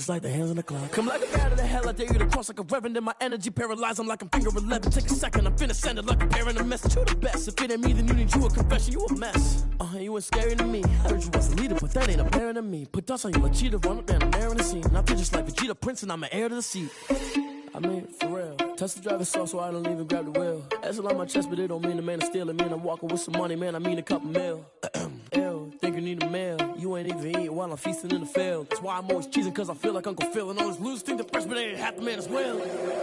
just like the hands on the clock. Come like a bat of the hell, I dare you to cross like a reverend. In my energy paralyzed, I'm like I'm finger 11. Take a second, I'm finna send it like a parent a message. You the best, if it ain't me, then you need you a confession. You a mess, you ain't scary to me. I heard you was a leader, but that ain't apparent to me. Put dust on you like cheetah, run up down the air in the scene. I feel just like Vegeta Prince and I'm an heir to the seat. I mean, for real. Touch the driver's soft so I don't even grab the wheel. That's on my chest, but it don't mean the man is stealing. Man, I'm walking with some money, man, I mean a couple mil. Ew, think you need a meal. You ain't even eating while I'm feasting in the field. That's why I'm always cheesing, cause I feel like Uncle Phil. And all those losers think the freshman ain't half the man as well.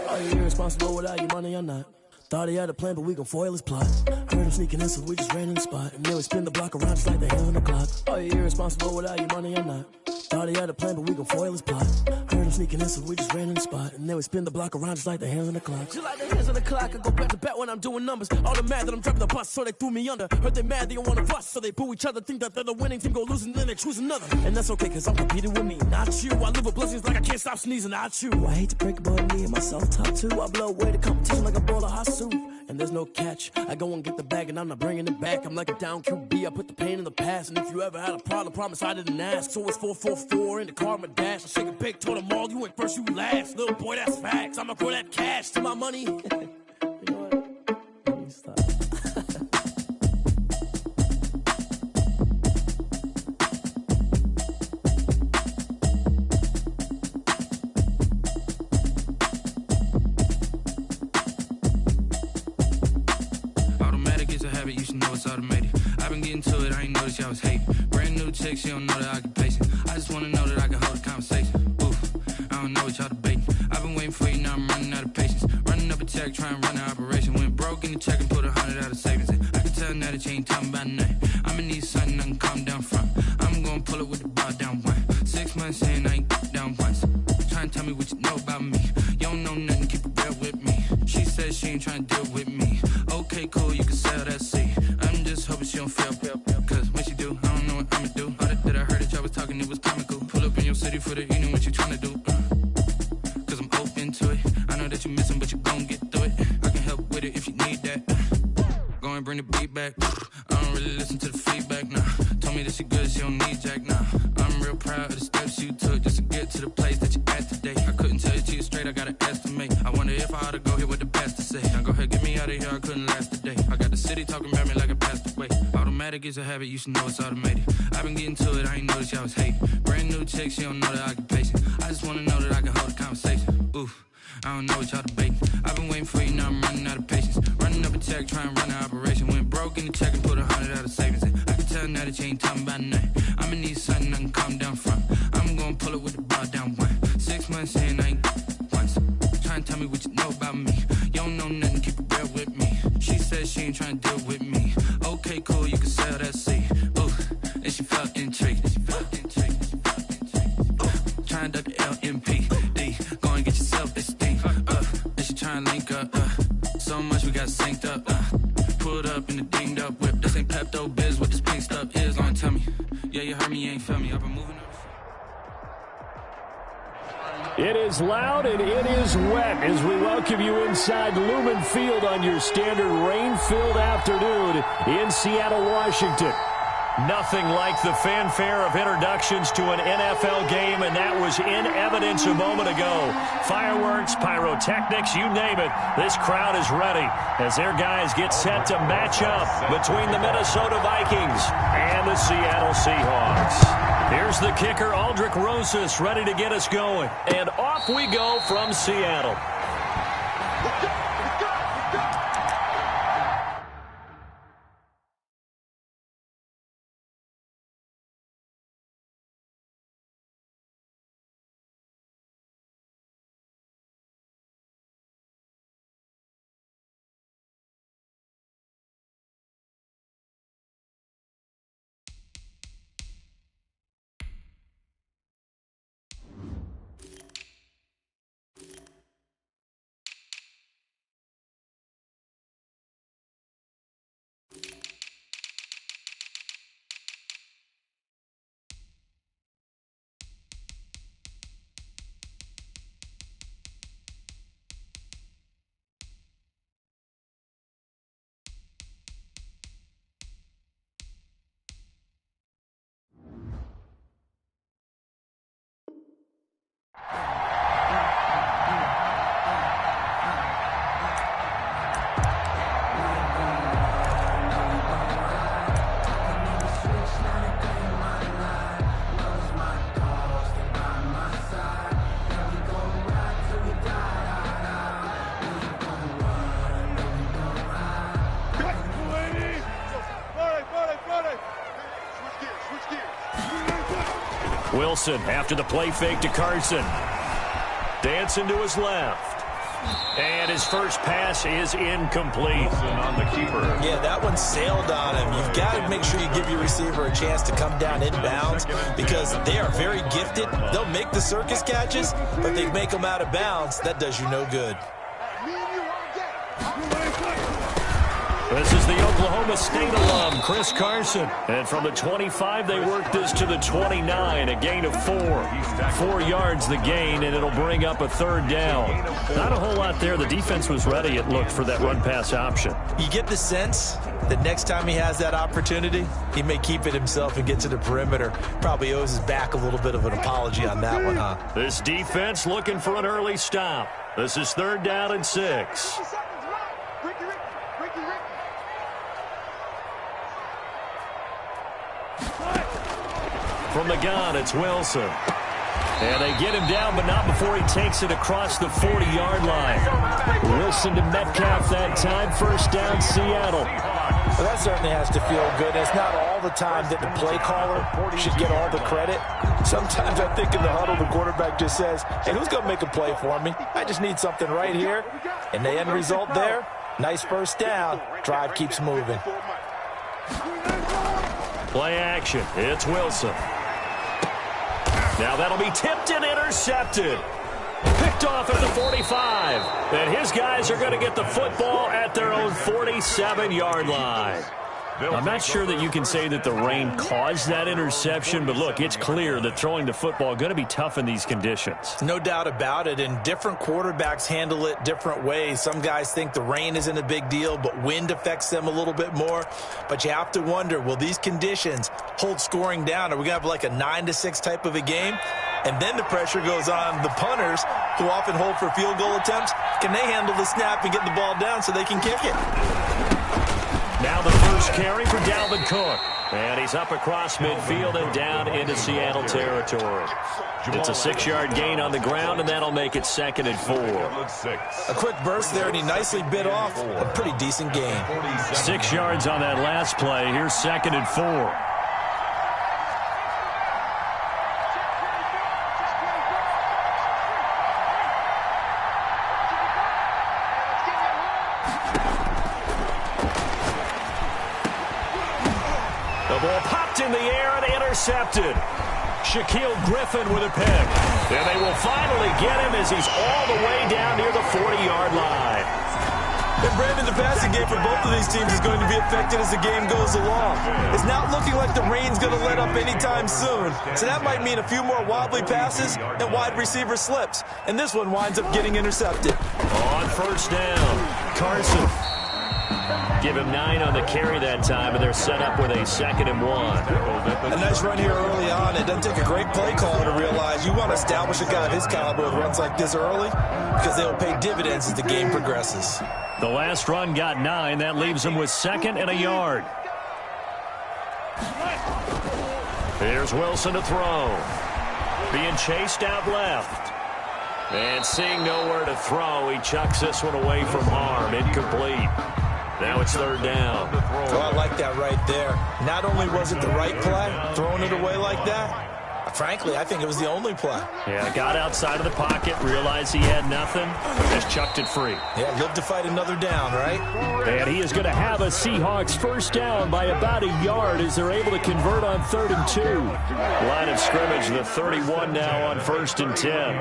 Are you irresponsible without your money or not? Thought he had a plan, but we gon' foil his plot. Heard him sneaking in, so we just ran in the spot. And then we spin the block around just like the hands on the clock. Are you irresponsible without your money or not? Thought he had a plan, but we gon' foil his plot. Heard him sneaking in, so we just ran in the spot. And then we spin the block around just like the hands on the clock. Just like the hands on the clock, I go back to back when I'm doing numbers. All the mad that I'm driving the bus, so they threw me under. Heard they mad, they don't wanna bust, so they boo each other. Think that they're the winning team, go losing, then they choose another. And that's okay, cause I'm competing with me, not you. I live with blessings like I can't stop sneezing, not you. I hate to break it, but me and myself top two. I blow away the competition like a bowl of hot soup. And there's no catch. I go and get the bag and I'm not bringing it back. I'm like a down QB, I put the pain in the past. And if you ever had a problem, promise I didn't ask. So it's 444 in the car, my dash. I shake a big, told them all, you ain't first, you last. Little boy, that's facts. I'ma grow that cash to my money. You know what? Let me stop. You should know it's automated. I've been getting to it, I ain't noticed y'all was hating. Brand new chick, she don't know the occupation. I just wanna know that I can hold a conversation. Oof, I don't know what y'all debating. I've been waiting for you, now I'm running out of patience. Running up a check, trying to run an operation. Went broke in the check and put 100 out of savings in. I can tell now that you ain't talking about nothing. I'ma need something I can calm down from. I'm gonna pull it with the bar down one. 6 months in, I ain't down once. Trying to tell me what you know about me. You don't know nothing, keep it real with me. She says she ain't trying to deal with me. Okay, cool, you can sell that seat. I'm just hoping she don't fail. Cause when she do, I don't know what I'ma do. All that I heard that y'all was talking, it was comical. Pull up in your city for the evening, what you tryna do? Cause I'm open to it. I know that you missing, but you gon' get through it. I can help with it if you need that. Go and bring the beat back. I don't really listen to the feedback, nah. Told me that she good, she don't need jack, nah. I'm real proud of the steps you took just to get to the place that you at today. I couldn't tell you to you straight, I gotta estimate. I wonder if I ought to go here with the best to say. Now go ahead, get me out of here, I couldn't last a day. I got the city talking about me like I passed away. Automatic is a habit, you should know it's automated. I've been getting to it, I ain't noticed y'all was hating. Brand new chick, she don't know the occupation. I just wanna know that I can hold a conversation. Oof, I don't know what y'all debating. I've been waiting for you, now I'm running out of patience. Running up a check, trying to run an operation. Went broke in the check and put 100 out of savings in. I can tell now that you ain't talking about nothing. I'ma need something I can calm down from. I'm gonna pull it with the bar down one. 6 months in, I ain't once. Trying to tell me what you know about me. You don't know nothing, keep it real with me. She says she ain't trying to deal with me. Okay, cool, you can sell that seat. Ooh, and she felt intrigued. Trying to duck the LMPD. Go and get your self-esteem. And she trying to link up. So much we got synced up. Pulled up in the dinged up whip. This ain't Pepto-Biz, what this pink stuff is. Long tell me. Yeah, you heard me, you ain't feel me. I've been moving up. It is loud and it is wet as we welcome you inside Lumen Field on your standard rain-filled afternoon in Seattle, Washington. Nothing like the fanfare of introductions to an NFL game, and that was in evidence a moment ago. Fireworks, pyrotechnics, you name it. This crowd is ready as their guys get set to match up between the Minnesota Vikings and the Seattle Seahawks. Here's the kicker, Aldrich Rosas, ready to get us going. And off we go from Seattle. Wilson after the play fake to Carson. Dancing to his left. And his first pass is incomplete. On the keeper. Yeah, that one sailed on him. You've got to make sure you give your receiver a chance to come down inbounds because they are very gifted. They'll make the circus catches, but they make them out of bounds. That does you no good. This is the Oklahoma State alum, Chris Carson. And from the 25, they work this to the 29, a gain of 4. 4 yards the gain, and it'll bring up a third down. Not a whole lot there. The defense was ready, it looked, for that run-pass option. You get the sense that next time he has that opportunity, he may keep it himself and get to the perimeter. Probably owes his back a little bit of an apology on that one, huh? This defense looking for an early stop. This is 3rd down and 6. From the gun, it's Wilson. And they get him down, but not before he takes it across the 40-yard line. Wilson to Metcalf that time. First down, Seattle. Well, that certainly has to feel good. It's not all the time that the play caller should get all the credit. Sometimes I think in the huddle, the quarterback just says, hey, who's going to make a play for me? I just need something right here. And the end result there, nice first down. Drive keeps moving. Play action. It's Wilson. Now that'll be tipped and intercepted. Picked off at the 45. And his guys are going to get the football at their own 47-yard line. I'm not sure that you can say that the rain caused that interception, but look, it's clear that throwing the football is going to be tough in these conditions. No doubt about it, and different quarterbacks handle it different ways. Some guys think the rain isn't a big deal, but wind affects them a little bit more. But you have to wonder, will these conditions hold scoring down? Are we going to have like a 9-6 type of a game? And then the pressure goes on the punters, who often hold for field goal attempts. Can they handle the snap and get the ball down so they can kick it? Now the first carry for Dalvin Cook. And he's up across midfield and down into Seattle territory. It's a 6-yard gain on the ground, and that'll make it 2nd and 4. A quick burst there, and he nicely bit off a pretty decent gain. 6 yards on that last play. Here's 2nd and 4. In the air and intercepted. Shaquille Griffin with a pick. And they will finally get him as he's all the way down near the 40-yard line. And Brandon, the passing game for both of these teams is going to be affected as the game goes along. It's not looking like the rain's going to let up anytime soon. So that might mean a few more wobbly passes and wide receiver slips. And this one winds up getting intercepted. On first down, Carson. Give him 9 on the carry that time, and they're set up with a 2nd and 1. A nice run here early on. It doesn't take a great play caller to realize you want to establish a guy of his caliber with runs like this early because they will pay dividends as the game progresses. The last run got 9. That leaves him with 2nd and a yard. Here's Wilson to throw. Being chased out left. And seeing nowhere to throw, he chucks this one away from harm. Incomplete. Now it's 3rd down. Oh, I like that right there. Not only was it the right play, throwing it away like that, frankly, I think it was the only play. Yeah, got outside of the pocket, realized he had nothing, just chucked it free. Yeah, live to fight another down, right? And he is going to have a Seahawks first down by about a yard as they're able to convert on 3rd and 2. Line of scrimmage, the 31 now on 1st and 10.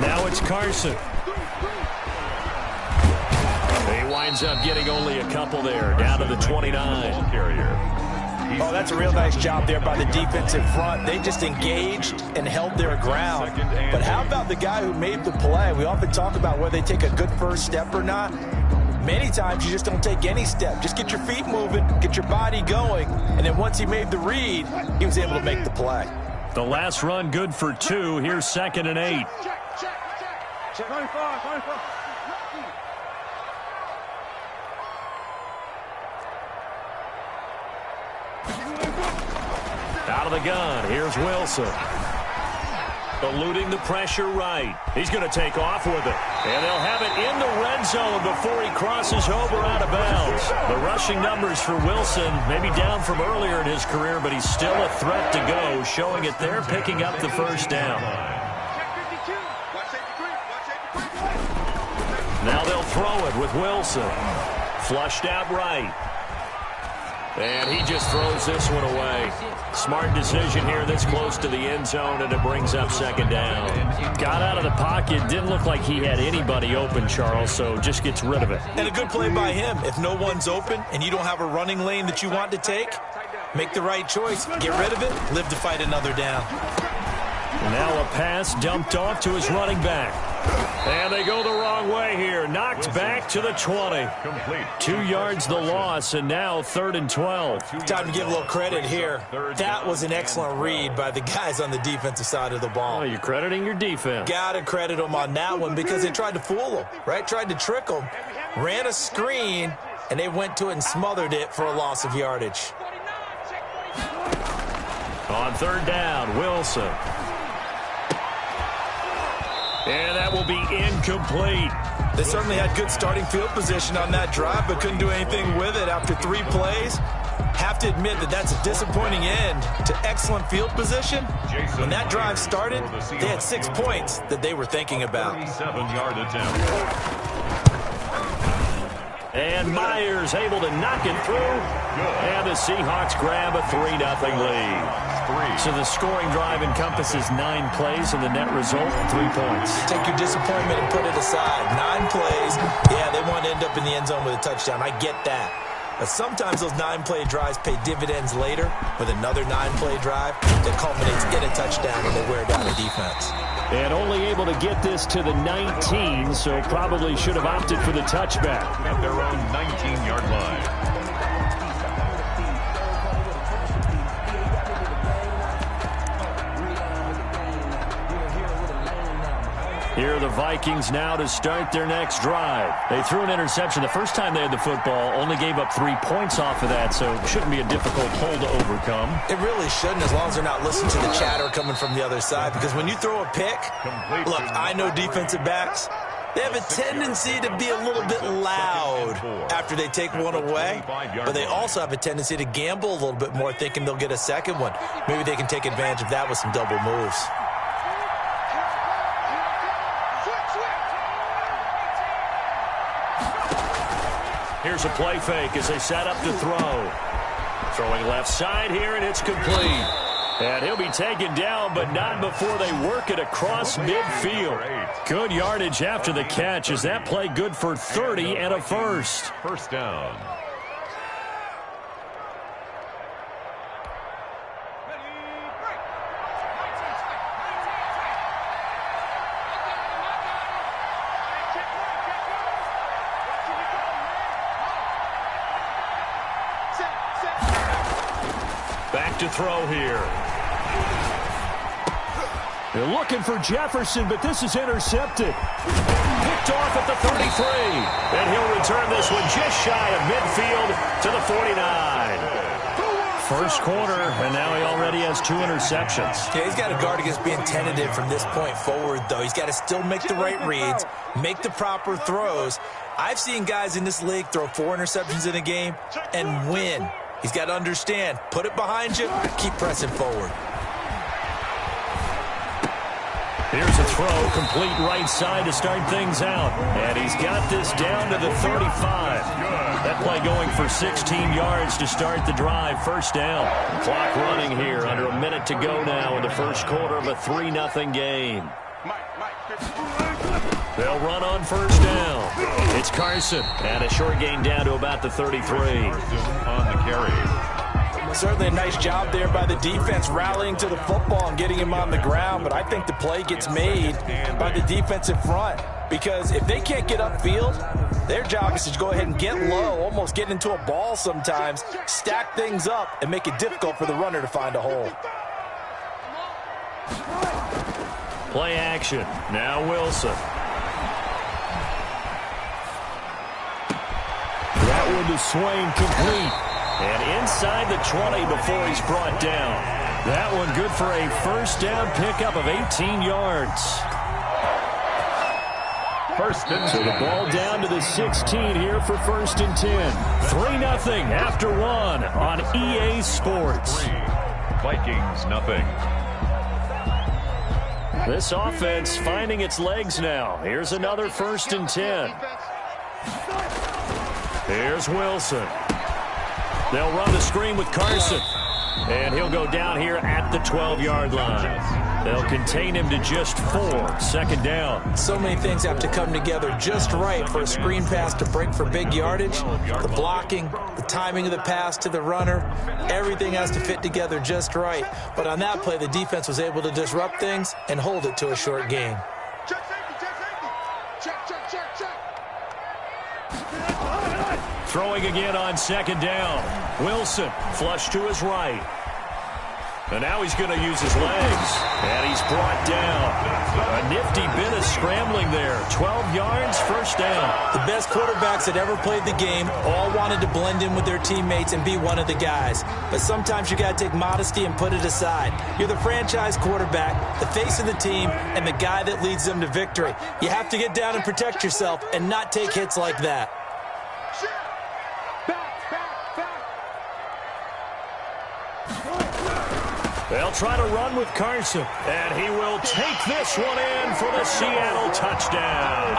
Now it's Carson. He winds up getting only a couple there, down to the 29. Oh, that's a real nice job there by the defensive front. They just engaged and held their ground. But how about the guy who made the play? We often talk about whether they take a good first step or not. Many times you just don't take any step. Just get your feet moving, get your body going, and then once he made the read, he was able to make the play. The last run good for 2. Here's 2nd and 8. Out of the gun, here's Wilson. Eluding the pressure right. He's going to take off with it. And they'll have it in the red zone before he crosses over out of bounds. The rushing numbers for Wilson, maybe down from earlier in his career, but he's still a threat to go, showing it there, picking up the first down. Now they'll throw it with Wilson. Flushed out right. And he just throws this one away. Smart decision here this close to the end zone, and it brings up second down. Got out of the pocket. Didn't look like he had anybody open, Charles, so just gets rid of it. And a good play by him. If no one's open and you don't have a running lane that you want to take, make the right choice. Get rid of it. Live to fight another down. Now a pass dumped off to his running back. And they go the wrong way here. Knocked back to the 20. 2 yards the loss, and now 3rd and 12. Time to give a little credit here. That was an excellent read by the guys on the defensive side of the ball. Oh, you're crediting your defense. Got to credit them on that one because they tried to fool them, right? Tried to trick them. Ran a screen, and they went to it and smothered it for a loss of yardage. On 3rd down, Wilson. And that will be incomplete. They certainly had good starting field position on that drive, but couldn't do anything with it after 3 plays. Have to admit that that's a disappointing end to excellent field position. When that drive started, they had 6 points that they were thinking about. And Myers able to knock it through. And the Seahawks grab a 3-0 lead. So the scoring drive encompasses 9 plays, and the net result, 3 points. Take your disappointment and put it aside. 9 plays. Yeah, they want to end up in the end zone with a touchdown. I get that. But sometimes those 9-play drives pay dividends later with another 9-play drive that culminates in a touchdown and they wear down a defense. And only able to get this to the 19, so probably should have opted for the touchback. At their own 19-yard line. Here are the Vikings now to start their next drive. They threw an interception the first time they had the football, only gave up 3 points off of that, so it shouldn't be a difficult hole to overcome. It really shouldn't, as long as they're not listening to the chatter coming from the other side, because when you throw a pick, look, I know defensive backs, they have a tendency to be a little bit loud after they take one away, but they also have a tendency to gamble a little bit more, thinking they'll get a second one. Maybe they can take advantage of that with some double moves. Here's a play fake as they set up to throw. Throwing left side here, and it's complete. And he'll be taken down, but not before they work it across midfield. Good yardage after the catch. Is that play good for 30 and a first? First down. Back to throw here. They're looking for Jefferson, but this is intercepted. Picked off at the 33. And he'll return this one just shy of midfield to the 49. First quarter, and now he already has 2 interceptions. Yeah, he's got to guard against being tentative from this point forward, though. He's got to still make the right reads, make the proper throws. I've seen guys in this league throw 4 interceptions in a game and win. He's got to understand, put it behind you, keep pressing forward. Here's a throw, complete right side to start things out. And he's got this down to the 35. That play going for 16 yards to start the drive. First down. Clock running here, under a minute to go now in the first quarter of a 3-0 game. They'll run on first down. It's Carson, and a short gain down to about the 33. On the carry. Certainly a nice job there by the defense rallying to the football and getting him on the ground, but I think the play gets made by the defensive front, because if they can't get upfield, their job is to go ahead and get low, almost get into a ball sometimes, stack things up, and make it difficult for the runner to find a hole. Play action. Now Wilson. That one to Swain, complete. And inside the 20 before he's brought down. That one good for a first down pickup of 18 yards. So the ball down to the 16 here for 1st and 10. 3-0 after one on EA Sports. Vikings nothing. This offense finding its legs now. Here's another 1st and 10. Here's Wilson. They'll run the screen with Carson. And he'll go down here at the 12-yard line. They'll contain him to just 4. 2nd down. So many things have to come together just right for a screen pass to break for big yardage. The blocking, the timing of the pass to the runner, everything has to fit together just right. But on that play, the defense was able to disrupt things and hold it to a short gain. Check safety, check. Check. Throwing again on 2nd down. Wilson flush to his right. And now he's going to use his legs. And he's brought down. A nifty bit of scrambling there. 12 yards, 1st down. The best quarterbacks that ever played the game all wanted to blend in with their teammates and be one of the guys. But sometimes you got to take modesty and put it aside. You're the franchise quarterback, the face of the team, and the guy that leads them to victory. You have to get down and protect yourself and not take hits like that. They'll try to run with Carson, and he will take this one in for the Seattle touchdown.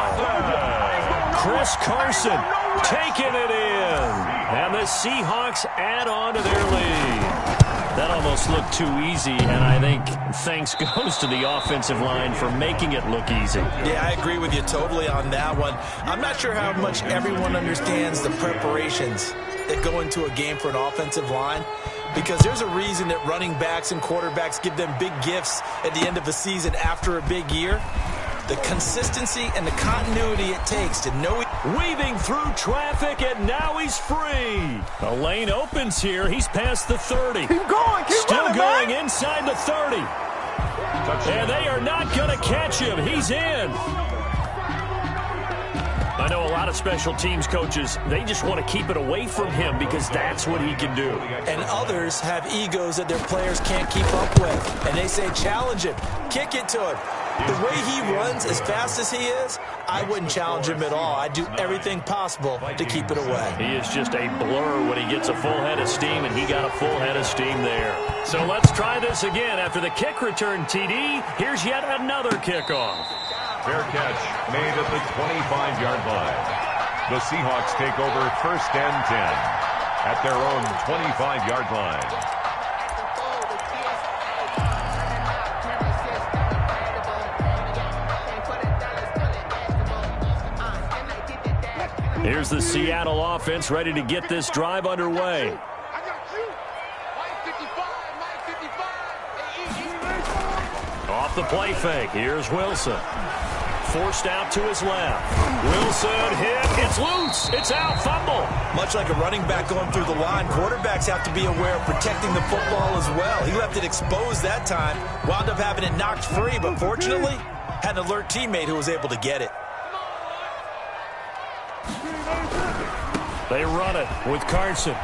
Chris Carson taking it in, and the Seahawks add on to their lead. That almost looked too easy, and I think thanks goes to the offensive line for making it look easy. Yeah, I agree with you totally on that one. I'm not sure how much everyone understands the preparations that go into a game for an offensive line, because there's a reason that running backs and quarterbacks give them big gifts at the end of the season after a big year. The consistency and the continuity it takes to know. Weaving through traffic, and now he's free. A lane opens here. He's past the 30. Keep going, Still running, going man. inside the 30. And they are not going to catch him. He's in. I know a lot of special teams coaches, they just want to keep it away from him because that's what he can do. And others have egos that their players can't keep up with. And they say, challenge him, kick it to him. The way he runs as fast as he is, I wouldn't challenge him at all. I'd do everything possible to keep it away. He is just a blur when he gets a full head of steam, and he got a full head of steam there. So let's try this again. After the kick return TD, here's yet another kickoff. Fair catch made at the 25-yard line. The Seahawks take over 1st and 10 at their own 25-yard line. Here's the Seattle offense ready to get this drive underway. Off the play fake. Here's Wilson. Forced out to his left. Wilson hit. It's loose. It's out. Fumble. Much like a running back going through the line, quarterbacks have to be aware of protecting the football as well. He left it exposed that time. Wound up having it knocked free, but fortunately, had an alert teammate who was able to get it. They run it with Carson.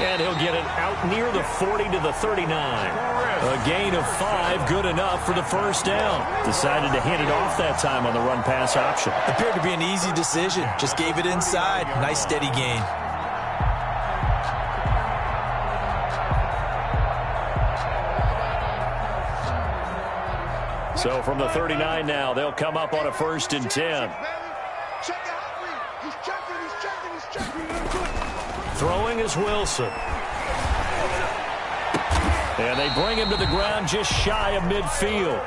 And he'll get it out near the 40 to the 39. A gain of 5, good enough for the 1st down. Decided to hand it off that time on the run-pass option. Appeared to be an easy decision. Just gave it inside. Nice steady gain. So from the 39 now, they'll come up on a 1st and 10. Throwing is Wilson. And they bring him to the ground just shy of midfield.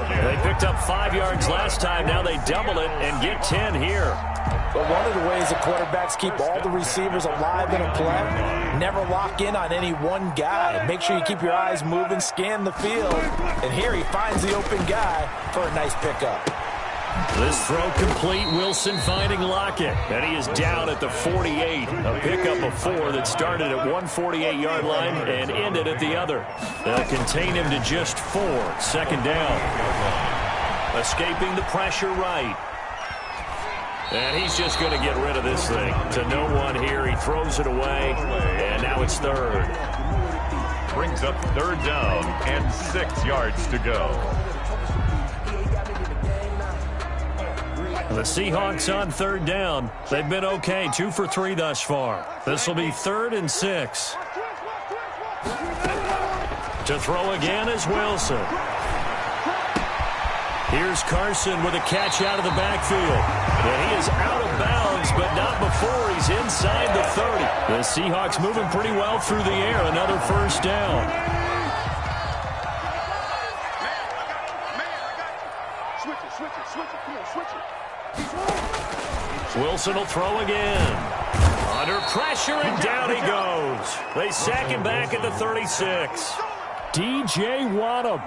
They picked up 5 yards last time. Now they double it and get 10 here. But one of the ways the quarterbacks keep all the receivers alive in a play, never lock in on any one guy. Make sure you keep your eyes moving, scan the field. And here he finds the open guy for a nice pickup. This throw complete. Wilson finding Lockett. And he is down at the 48. A pickup of 4 that started at 148-yard line and ended at the other. They'll contain him to just 4. 2nd down. Escaping the pressure right. And he's just going to get rid of this thing. To no one here. He throws it away. And now it's 3rd. brings up 3rd down and 6 yards to go. The Seahawks on 3rd down. They've been okay, 2 for 3 thus far. This will be 3rd and 6. To throw again is Wilson. Here's Carson with a catch out of the backfield. And he is out of bounds, but not before he's inside the 30. The Seahawks moving pretty well through the air. Another 1st down. Wilson will throw again. Under pressure, and down he goes. They sack him back at the 36. DJ Wadham.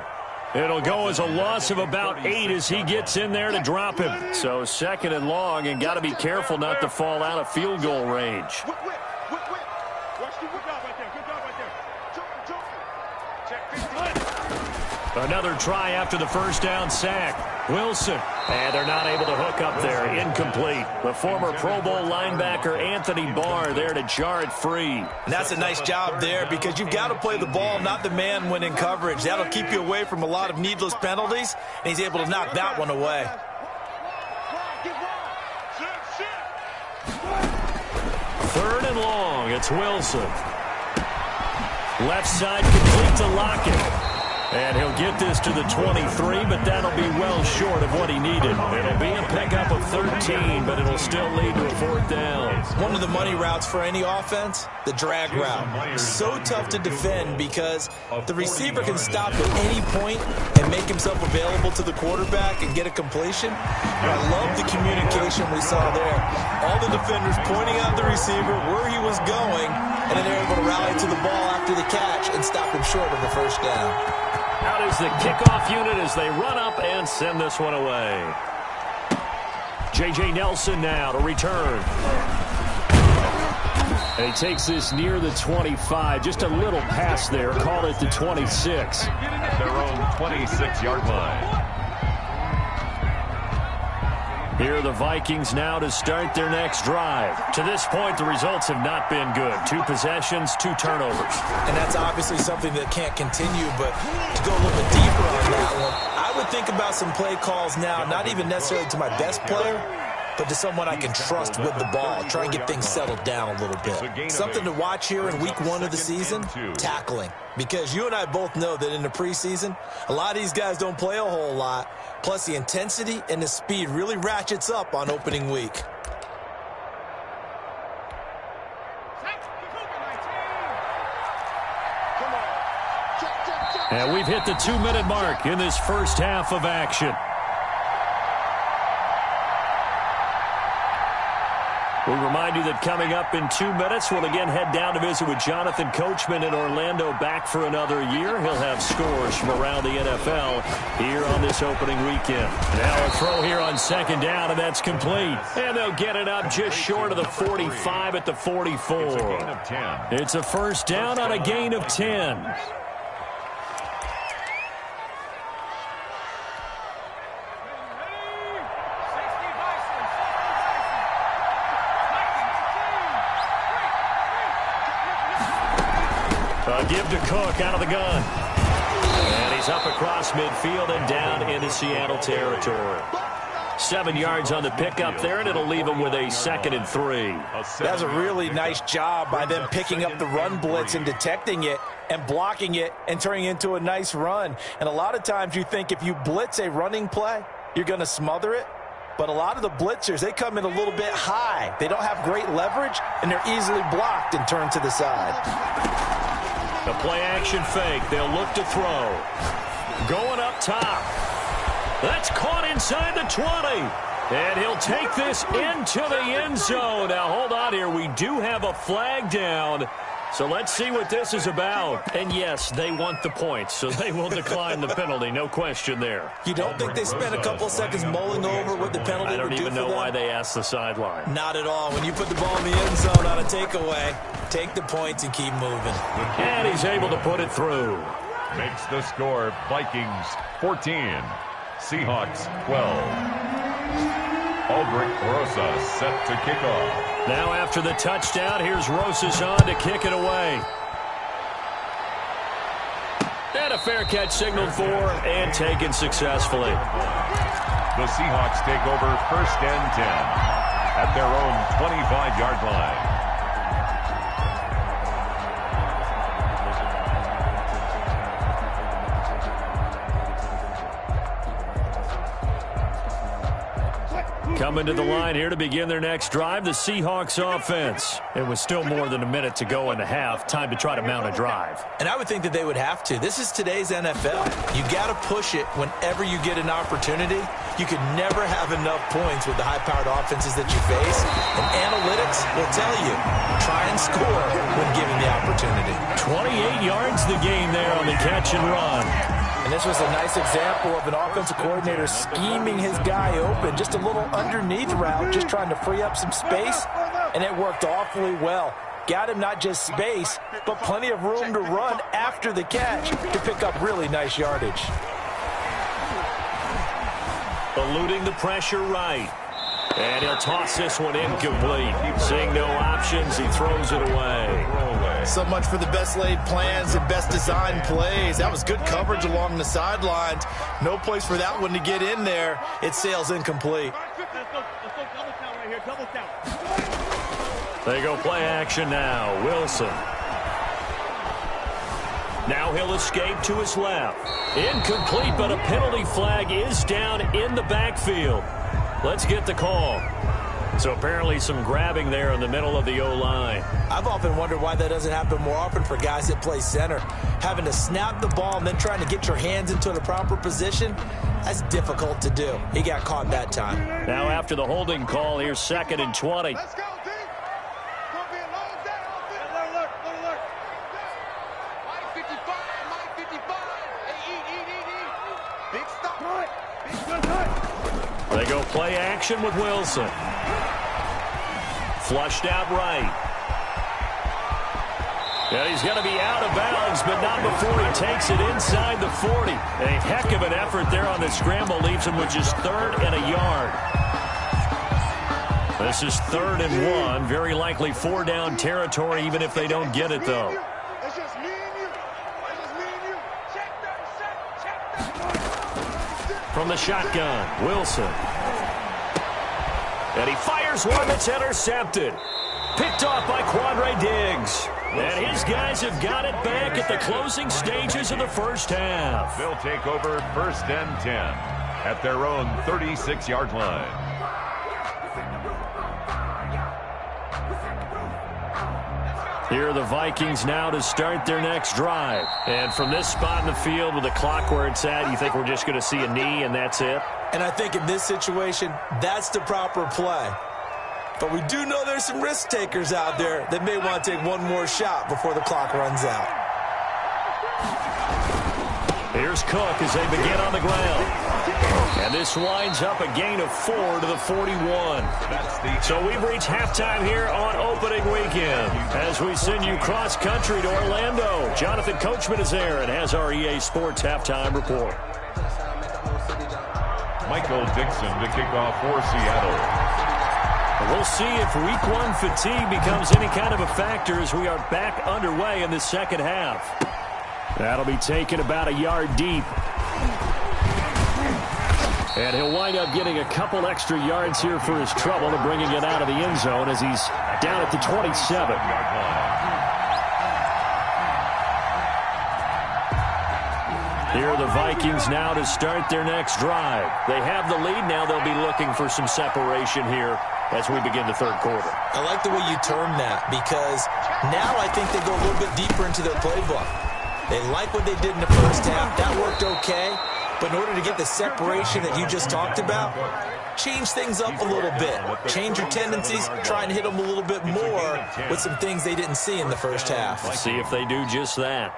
It'll go as a loss of about 8 as he gets in there to drop him. So 2nd and long, and got to be careful not to fall out of field goal range. Another try after the 1st down sack. Wilson. And they're not able to hook up there. Incomplete. The former Pro Bowl linebacker Anthony Barr there to jar it free. And that's a nice job there because you've got to play the ball, not the man when in coverage. That'll keep you away from a lot of needless penalties, and he's able to knock that one away. 3rd and long. It's Wilson. Left side complete to Lockett. And he'll get this to the 23, but that'll be well short of what he needed. It'll be a pickup of 13, but it'll still lead to a 4th down. One of the money routes for any offense, the drag route. So tough to defend because the receiver can stop at any point and make himself available to the quarterback and get a completion. And I love the communication we saw there. All the defenders pointing out the receiver, where he was going, and then they're able to rally to the ball after the catch and stop him short of the 1st down. Out is the kickoff unit as they run up and send this one away. J.J. Nelson now to return. And he takes this near the 25. Just a little pass there. Called it the 26. At their own 26-yard line. Here are the Vikings now to start their next drive. To this point, the results have not been good. 2 possessions, 2 turnovers. And that's obviously something that can't continue, but to go a little bit deeper on that one, I would think about some play calls now, not even necessarily to my best player, but to someone I can trust with the ball. Try and get things settled down a little bit. Something to watch here in week 1 of the season, tackling. Because you and I both know that in the preseason, a lot of these guys don't play a whole lot. Plus, the intensity and the speed really ratchets up on opening week. And we've hit the 2-minute mark in this first half of action. We remind you that coming up in 2 minutes, we'll again head down to visit with Jonathan Coachman in Orlando, back for another year. He'll have scores from around the NFL here on this opening weekend. Now a throw here on 2nd down, and that's complete. And they'll get it up just short of the 45 at the 44. It's a gain of 10. It's a 1st down on a gain of 10. Give to Cook out of the gun. And he's up across midfield and down into Seattle territory. 7 yards on the pickup there, and it'll leave him with a 2nd and 3. That's a really nice job by them picking up the run blitz and detecting it and blocking it and turning it into a nice run. And a lot of times you think if you blitz a running play, you're going to smother it. But a lot of the blitzers, they come in a little bit high. They don't have great leverage, and they're easily blocked and turned to the side. The play-action fake. They'll look to throw. Going up top. That's caught inside the 20. And he'll take this into the end zone. Now, hold on here. We do have a flag down. So let's see what this is about. And, yes, they want the points, so they will decline the penalty. No question there. You don't think they spent a couple seconds mulling over what the penalty would do for them? I don't even know why they asked the sideline. Not at all. When you put the ball in the end zone on a takeaway, take the points and keep moving. And he's able to put it through. Makes the score Vikings 14, Seahawks 12. Aldrich Rosa set to kick off. Now after the touchdown, here's Rosas on to kick it away. And a fair catch signaled for and taken successfully. The Seahawks take over 1st and 10 at their own 25-yard line. Coming to the line here to begin their next drive, the Seahawks offense. It was still more than a minute to go in the half. Time to try to mount a drive. And I would think that they would have to. This is today's NFL. You got to push it whenever you get an opportunity. You could never have enough points with the high-powered offenses that you face. And analytics will tell you, try and score when given the opportunity. 28 yards the game there on the catch and run. And this was a nice example of an offensive coordinator scheming his guy open. Just a little underneath route, just trying to free up some space. And it worked awfully well. Got him not just space, but plenty of room to run after the catch to pick up really nice yardage. Eluding the pressure right. And he'll toss this one incomplete. Seeing no options, he throws it away. So much for the best laid plans and best designed plays. That was good coverage along the sidelines. No place for that one to get in there. It sails incomplete. They go play action now. Wilson. Now he'll escape to his left. Incomplete, but a penalty flag is down in the backfield. Let's get the call. So apparently some grabbing there in the middle of the O-line. I've often wondered why that doesn't happen more often for guys that play center. Having to snap the ball and then trying to get your hands into the proper position, that's difficult to do. He got caught that time. Now after the holding call, here's 2nd and 20. Let's go, team. Gonna be a long day. Alert. Mike 55. Hey, eat. Big stop. They go play action with Wilson. Flushed out right. Yeah, he's going to be out of bounds, but not before he takes it inside the 40. A heck of an effort there on the scramble. Leaves him with just 3rd and a yard. This is 3rd and 1. Very likely 4-down territory, even if they don't get it, though. It's just me and you. Check that. From the shotgun, Wilson. And he fires one that's intercepted. Picked off by Quandre Diggs. And his guys have got it back at the closing stages of the first half. They'll take over 1st and 10 at their own 36-yard line. Here are the Vikings now to start their next drive. And from this spot in the field with the clock where it's at, you think we're just going to see a knee and that's it? And I think in this situation, that's the proper play. But we do know there's some risk takers out there that may want to take one more shot before the clock runs out. Here's Cook as they begin on the ground. And this winds up a gain of 4 to the 41. So we've reached halftime here on opening weekend. As we send you cross-country to Orlando, Jonathan Coachman is there and has our EA Sports halftime report. Michael Dixon to kick off for Seattle. We'll see if week 1 fatigue becomes any kind of a factor as we are back underway in the second half. That'll be taken about a yard deep. And he'll wind up getting a couple extra yards here for his trouble and bringing it out of the end zone as he's down at the 27. Here are the Vikings now to start their next drive. They have the lead. Now they'll be looking for some separation here as we begin the third quarter. I like the way you term that because now I think they go a little bit deeper into their playbook. They like what they did in the first half. That worked okay. But in order to get the separation that you just talked about, change things up a little bit. Change your tendencies. Try and hit them a little bit more with some things they didn't see in the first half. Let's see if they do just that.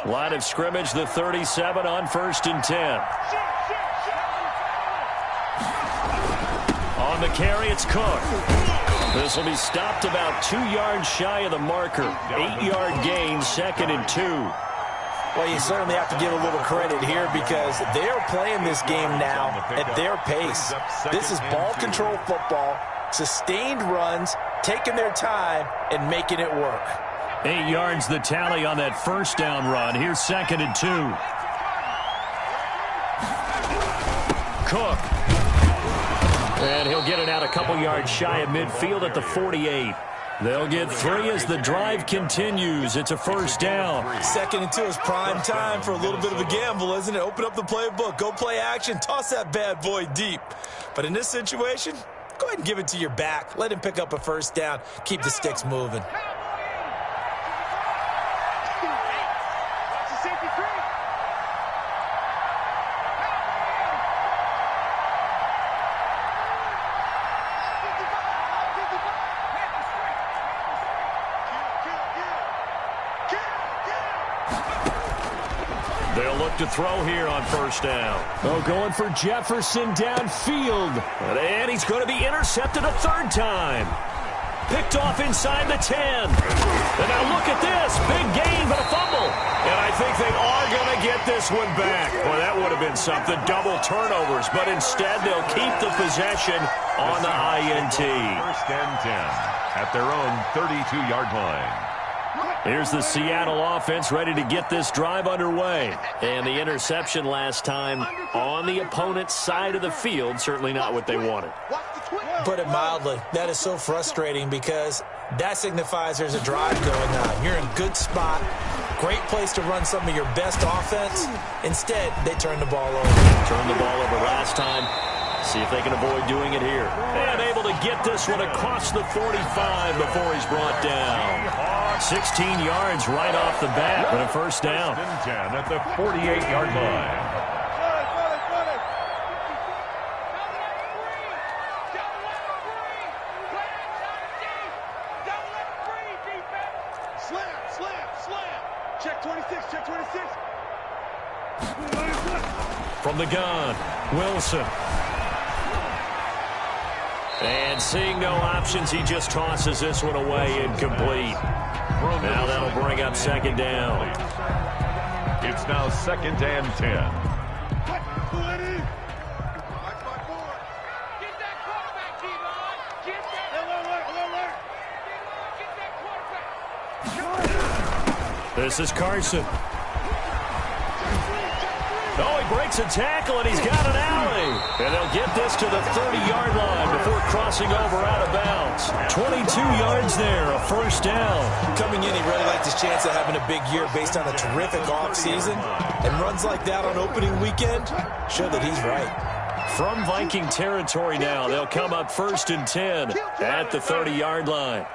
Line of scrimmage, the 37 on 1st and 10. On the carry, it's Cook. This will be stopped about 2 yards shy of the marker. 8-yard gain, 2nd and 2. Well, you certainly have to give a little credit here because they're playing this game now at their pace. This is ball control football, sustained runs, taking their time, and making it work. 8 yards the tally on that first down run. Here's 2nd and 2. Cook. And he'll get it out a couple yards shy of midfield at the 48. They'll get 3 as the drive continues. It's a first down. 2nd and 2 is prime time for a little bit of a gamble, isn't it? Open up the playbook, go play action, toss that bad boy deep. But in this situation, go ahead and give it to your back. Let him pick up a first down. Keep the sticks moving. They'll look to throw here on first down. Oh, going for Jefferson downfield. And he's going to be intercepted a 3rd time. Picked off inside the 10. And now look at this. Big gain, but a fumble. And I think they are going to get this one back. Well, that would have been something. Double turnovers. But instead, they'll keep the possession on the INT. 1st and 10 at their own 32-yard line. Here's the Seattle offense ready to get this drive underway. And the interception last time on the opponent's side of the field, certainly not what they wanted. Put it mildly, that is so frustrating because that signifies there's a drive going on. You're in a good spot, great place to run some of your best offense. Instead, they turn the ball over. Turned the ball over last time. See if they can avoid doing it here. And able to get this one across the 45 before he's brought down. 16 yards right off the bat, but a first down. 1st and 10 at the 48-yard line. Check 26, check 26. From the gun, Wilson. And seeing no options, he just tosses this one away incomplete. Now that'll bring up 2nd down. It's now 2nd and 10. This is Carson. Oh, he breaks a tackle, and he's got an alley. And they'll get this to the 30-yard line before crossing over out of bounds. 22 yards there, a first down. Coming in, he really liked his chance of having a big year based on a terrific offseason. And runs like that on opening weekend show that he's right. From Viking territory now, they'll come up 1st and 10 at the 30-yard line.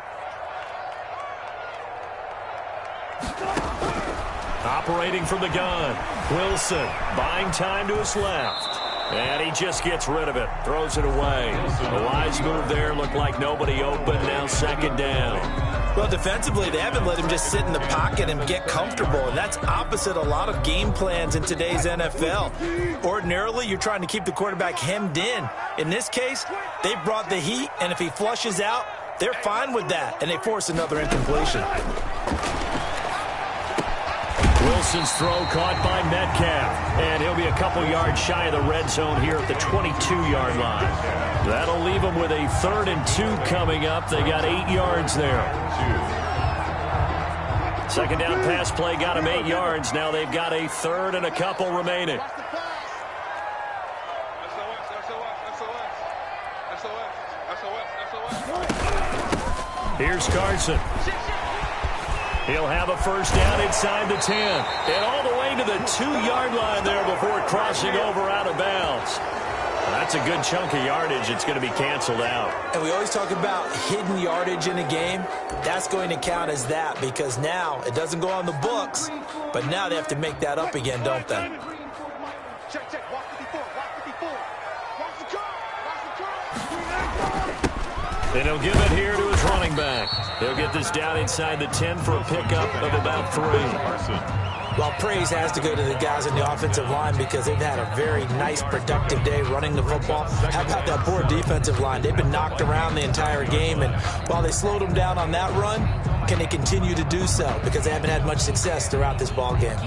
Operating from the gun, Wilson buying time to his left. And he just gets rid of it, throws it away. A wise move there, looked like nobody open, now 2nd down. Well, defensively, they haven't let him just sit in the pocket and get comfortable, and that's opposite a lot of game plans in today's NFL. Ordinarily, you're trying to keep the quarterback hemmed in. In this case, they brought the heat, and if he flushes out, they're fine with that, and they force another incompletion. Wilson's throw caught by Metcalf, and he'll be a couple yards shy of the red zone here at the 22-yard line. That'll leave them with a 3rd and 2 coming up. They got 8 yards there. 2nd down pass play got them 8 yards. Now they've got a 3rd and a couple remaining. Here's Carson. He'll have a first down inside the 10. And all the way to the 2-yard line there before crossing over out of bounds. That's a good chunk of yardage. It's going to be canceled out. And we always talk about hidden yardage in a game. That's going to count as that because now it doesn't go on the books, but now they have to make that up again, don't they? Check, check. Watch 54. Watch 54. Watch the car. And he'll give it here to his running back. He'll get this down inside the 10 for a pickup of about 3. Well, praise has to go to the guys in the offensive line because they've had a very nice, productive day running the football. How about that poor defensive line? They've been knocked around the entire game, and while they slowed them down on that run, can they continue to do so? Because they haven't had much success throughout this ball game.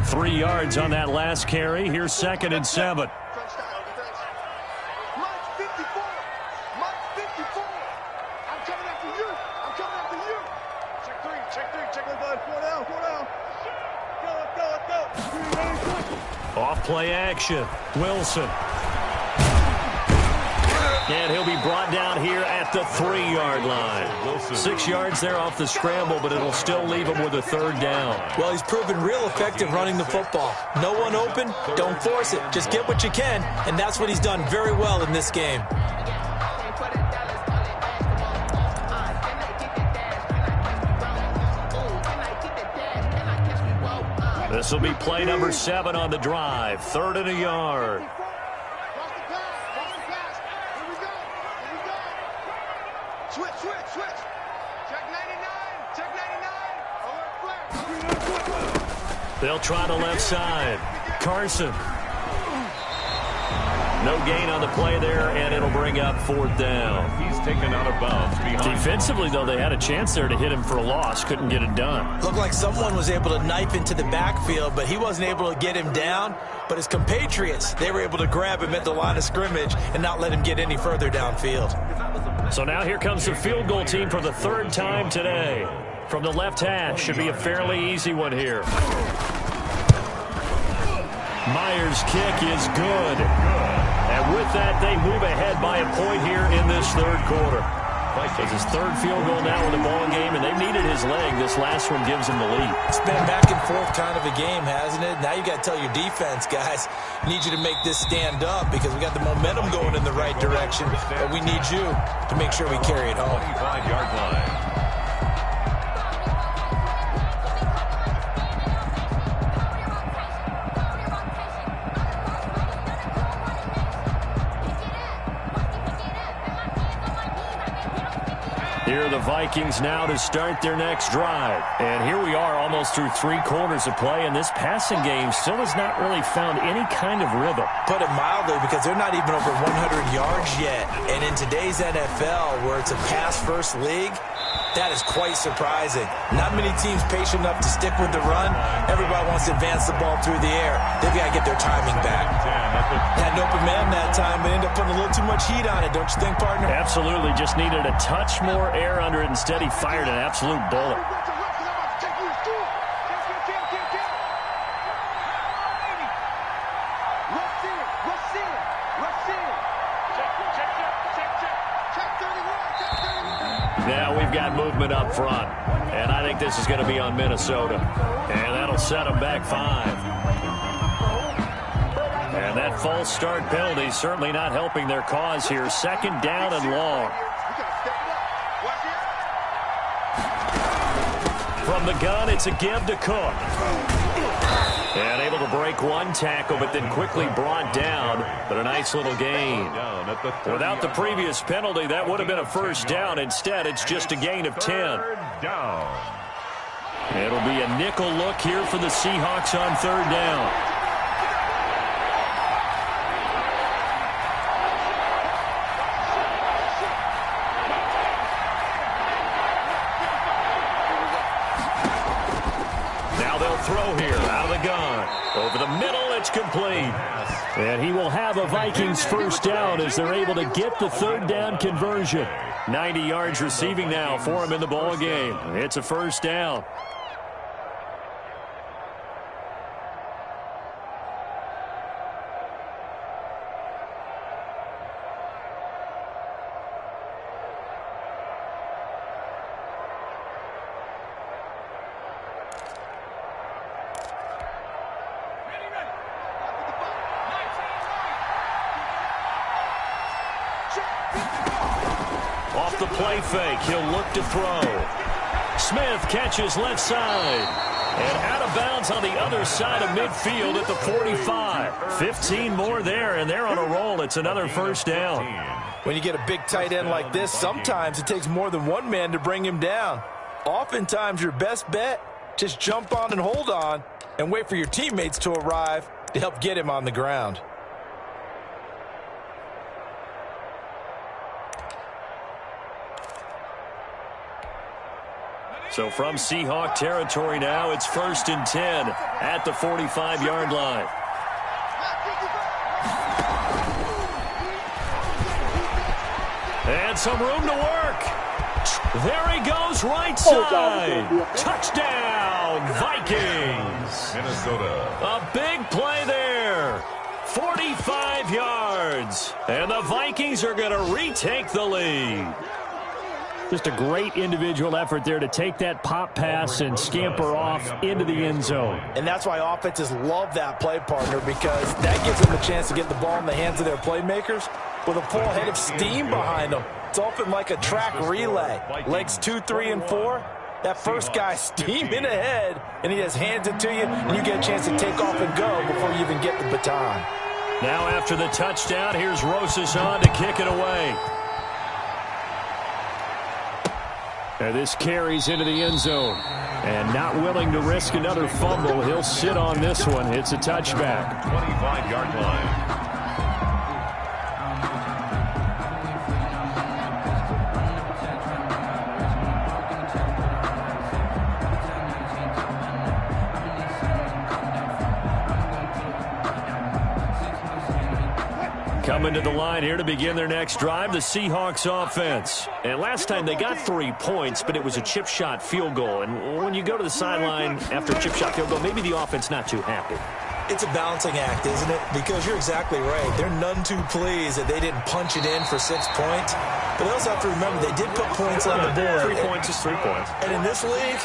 3 yards on that last carry. Here's 2nd and 7. Off play action. Wilson. And he'll be brought down here at the 3-yard line. 6 yards there off the scramble, but it'll still leave him with a 3rd down. Well, he's proven real effective running the football. No one open, don't force it. Just get what you can, and that's what he's done very well in this game. This will be play number 7 on the drive. 3rd and a yard. Switch. Check 99. Alert flag. They'll try the left side. Carson. No gain on the play there, and it'll bring up 4th down. He's taken out of bounds behind. Defensively, though, they had a chance there to hit him for a loss. Couldn't get it done. Looked like someone was able to knife into the backfield, but he wasn't able to get him down. But his compatriots, they were able to grab him at the line of scrimmage and not let him get any further downfield. So now here comes the field goal team for the 3rd time today. From the left hash, should be a fairly easy one here. Myers' kick is good. And with that, they move ahead by a point here in this 3rd quarter. It's his 3rd field goal now in the ball game, and they needed his leg. This last one gives him the lead. It's been back and forth kind of a game, hasn't it? Now you got to tell your defense, guys, I need you to make this stand up because we got the momentum going in the right direction, but we need you to make sure we carry it home. 25-yard line. Here are the Vikings now to start their next drive. And here we are almost through 3 quarters of play, and this passing game still has not really found any kind of rhythm. Put it mildly, because they're not even over 100 yards yet. And in today's NFL, where it's a pass-first league, that is quite surprising. Not many teams patient enough to stick with the run. Everybody wants to advance the ball through the air. They've got to get their timing back. Had an open man that time, but ended up putting a little too much heat on it, don't you think, partner? Absolutely. Just needed a touch more air under it. Instead, he fired an absolute bullet. Now we've got movement up front, and I think this is going to be on Minnesota, and that'll set them back 5. And that false start penalty certainly not helping their cause here. 2nd down and long. From the gun, it's a give to Cook. And able to break one tackle, but then quickly brought down. But a nice little gain. Without the previous penalty, that would have been a 1st down. Instead, it's just a gain of 10. It'll be a nickel look here for the Seahawks on 3rd down. Throw here out of the gun. Over the middle, it's complete. And he will have a Vikings 1st down as they're able to get the 3rd down conversion. 90 yards receiving now for him in the ball game. It's a 1st down. Off the play fake, he'll look to throw. Smith catches left side. And out of bounds on the other side of midfield at the 45. 15 more there, and they're on a roll. It's another 1st down. When you get a big tight end like this, sometimes it takes more than one man to bring him down. Oftentimes, your best bet, just jump on and hold on and wait for your teammates to arrive to help get him on the ground. So from Seahawk territory now, it's 1st and 10 at the 45-yard line. And some room to work. There he goes, right side. Touchdown, Vikings. Minnesota. A big play there. 45 yards. And the Vikings are going to retake the lead. Just a great individual effort there to take that pop pass and scamper off into the end zone. And that's why offenses love that play, partner, because that gives them a chance to get the ball in the hands of their playmakers with a full head of steam behind them. It's often like a track relay. Legs 2, 3, and 4. That first guy steaming ahead, and he just hands it to you, and you get a chance to take off and go before you even get the baton. Now after the touchdown, here's Rosas on to kick it away. And this carries into the end zone. And not willing to risk another fumble, he'll sit on this one. It's a touchback. 25-yard line. Coming to the line here to begin their next drive, the Seahawks offense. And last time they got 3 points, but it was a chip shot field goal. And when you go to the sideline after a chip shot field goal, maybe the offense not too happy. It's a balancing act, isn't it? Because you're exactly right. They're none too pleased that they didn't punch it in for 6 points. But they also have to remember they did put points on the board. 3 points is 3 points. And in this league,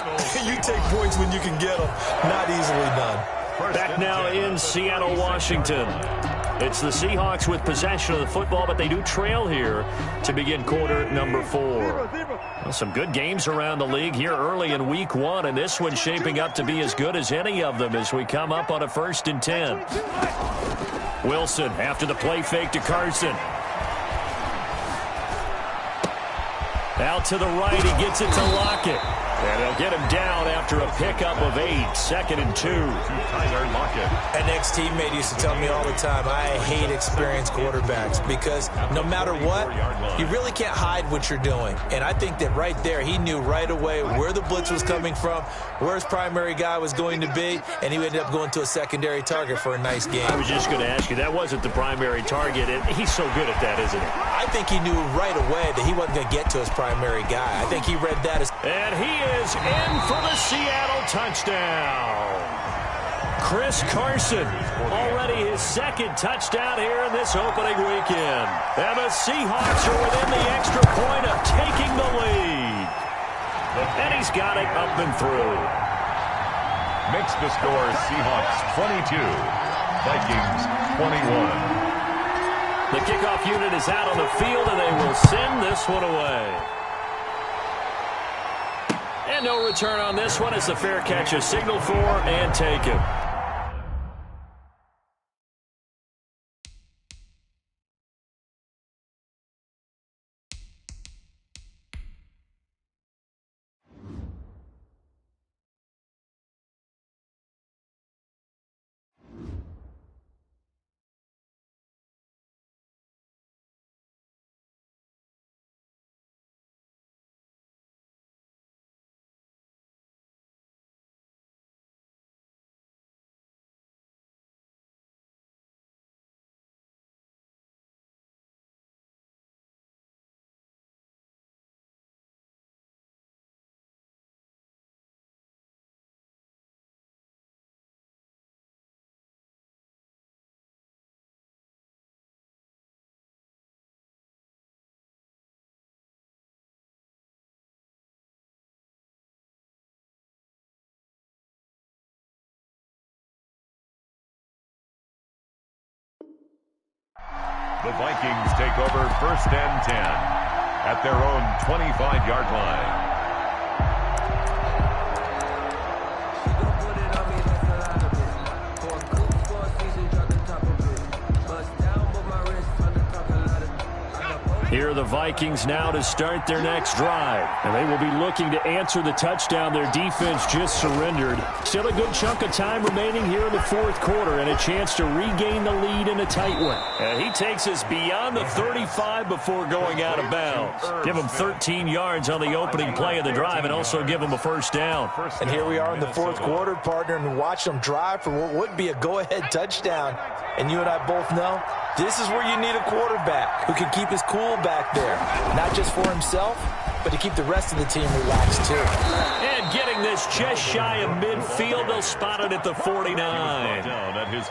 you take points when you can get them. Not easily done. Back now in Seattle, Washington. It's the Seahawks with possession of the football, but they do trail here to begin quarter number 4. Well, some good games around the league here early in week 1, and this one's shaping up to be as good as any of them as we come up on a 1st and 10. Wilson after the play fake to Carson. Out to the right, he gets it to Lockett. And they'll get him down after a pickup of 8, 2nd and 2. Tyler Lockett. An ex-teammate used to tell me all the time, I hate experienced quarterbacks because no matter what, you really can't hide what you're doing. And I think that right there, he knew right away where the blitz was coming from, where his primary guy was going to be, and he ended up going to a secondary target for a nice game. I was just going to ask you, that wasn't the primary target, and he's so good at that, isn't he? I think he knew right away that he wasn't going to get to his primary guy. I think he read that as... And he is in for the Seattle touchdown. Chris Carson, already his 2nd touchdown here in this opening weekend. And the Seahawks are within the extra point of taking the lead. And he's got it up and through. Makes the score Seahawks 22, Vikings 21. The kickoff unit is out on the field, and they will send this one away. And no return on this one as the fair catch is signaled for and taken. The Vikings take over 1st and 10 at their own 25-yard line. Here are the Vikings now to start their next drive. And they will be looking to answer the touchdown their defense just surrendered. Still a good chunk of time remaining here in the fourth quarter and a chance to regain the lead in a tight one. And he takes us beyond the 35 before going out of bounds. Give him 13 yards on the opening play of the drive and also give him a first down. And here we are in the fourth quarter, partner, and watch them drive for what would be a go-ahead touchdown. And you and I both know this is where you need a quarterback who can keep his cool back there, not just for himself, but to keep the rest of the team relaxed too. And getting this just shy of midfield, they'll spot it at the 49.